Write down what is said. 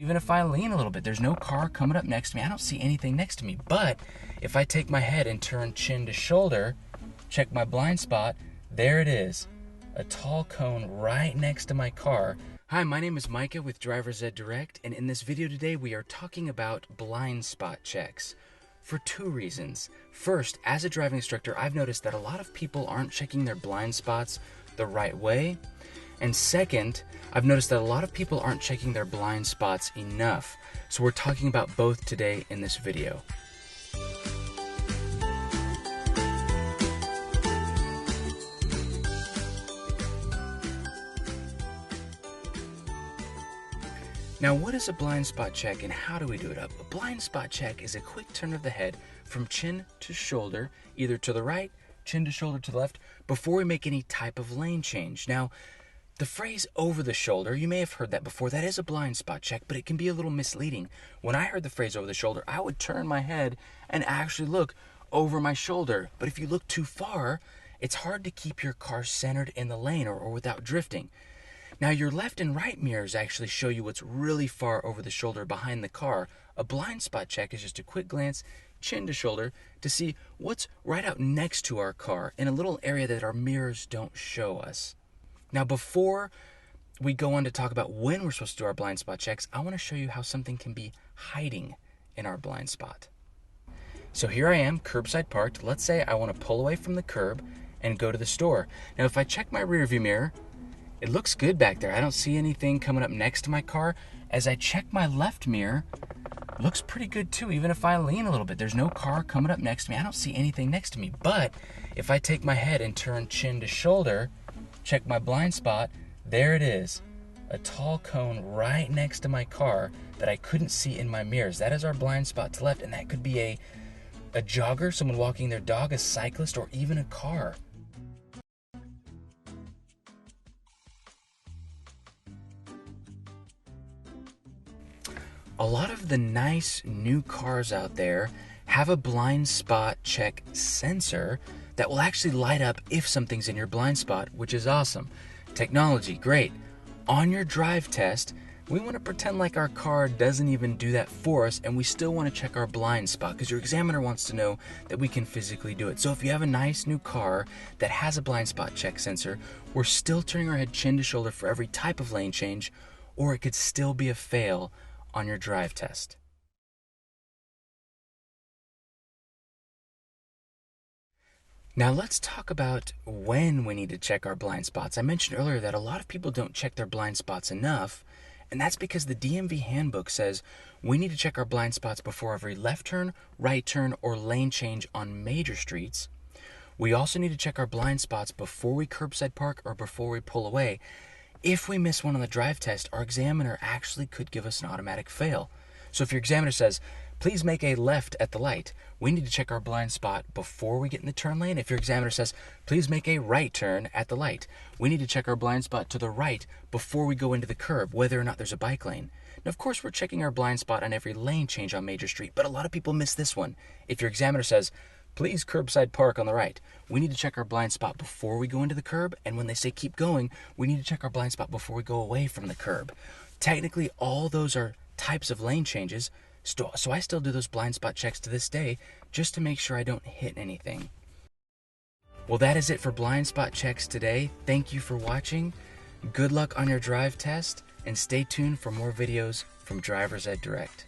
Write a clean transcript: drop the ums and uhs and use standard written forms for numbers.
Even if I lean a little bit, there's no car coming up next to me. I don't see anything next to me. But if I take my head and turn chin to shoulder, check my blind spot, there it is. A tall cone right next to my car. Hi, my name is Micah with Driver's Ed Direct, and in this video today we are talking about blind spot checks for two reasons. First, as a driving instructor, I've noticed that a lot of people aren't checking their blind spots the right way. And second, I've noticed that a lot of people aren't checking their blind spots enough. So we're talking about both today in this video. Now, what is a blind spot check and how do we do it? A blind spot check is a quick turn of the head from chin to shoulder, either to the right, chin to shoulder to the left, before we make any type of lane change. Now, the phrase over the shoulder, you may have heard that before. That is a blind spot check, but it can be a little misleading. When I heard the phrase over the shoulder, I would turn my head and actually look over my shoulder. But if you look too far, it's hard to keep your car centered in the lane or without drifting. Now, your left and right mirrors actually show you what's really far over the shoulder behind the car. A blind spot check is just a quick glance, chin to shoulder, to see what's right out next to our car in a little area that our mirrors don't show us. Now, before we go on to talk about when we're supposed to do our blind spot checks, I want to show you how something can be hiding in our blind spot. So here I am, curbside parked. Let's say I want to pull away from the curb and go to the store. Now, if I check my rear view mirror, it looks good back there. I don't see anything coming up next to my car. As I check my left mirror, it looks pretty good too, even if I lean a little bit. There's no car coming up next to me. I don't see anything next to me. But if I take my head and turn chin to shoulder, check my blind spot, there it is. A tall cone right next to my car that I couldn't see in my mirrors. That is our blind spot to the left, and that could be a jogger, someone walking their dog, a cyclist, or even a car. A lot of the nice new cars out there have a blind spot check sensor that will actually light up if something's in your blind spot, which is awesome. Technology, great. On your drive test, we want to pretend like our car doesn't even do that for us, and we still want to check our blind spot because your examiner wants to know that we can physically do it. So if you have a nice new car that has a blind spot check sensor, we're still turning our head chin to shoulder for every type of lane change, or it could still be a fail on your drive test. Now let's talk about when we need to check our blind spots. I mentioned earlier that a lot of people don't check their blind spots enough, and that's because the DMV handbook says we need to check our blind spots before every left turn, right turn, or lane change on major streets. We also need to check our blind spots before we curbside park or before we pull away. If we miss one on the drive test, our examiner actually could give us an automatic fail. So if your examiner says, please make a left at the light, we need to check our blind spot before we get in the turn lane. If your examiner says, please make a right turn at the light, we need to check our blind spot to the right before we go into the curb, whether or not there's a bike lane. Now, of course, we're checking our blind spot on every lane change on Major Street, but a lot of people miss this one. If your examiner says, please curbside park on the right, we need to check our blind spot before we go into the curb, and when they say keep going, we need to check our blind spot before we go away from the curb. Technically, all those are types of lane changes, so I still do those blind spot checks to this day just to make sure I don't hit anything. Well, that is it for blind spot checks today. Thank you for watching. Good luck on your drive test, and stay tuned for more videos from Driver's Ed Direct.